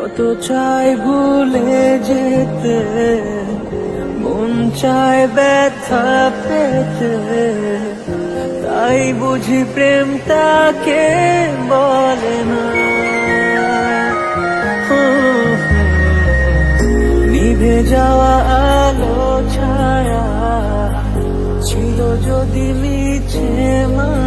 কত চাই ভুলে যেতে, মন চায় ব্যথা পেতে, তাই বুঝি প্রেম তাকে বলে না। নিভে যাওয়া আলো ছায়া ছিল যদি মিছে মা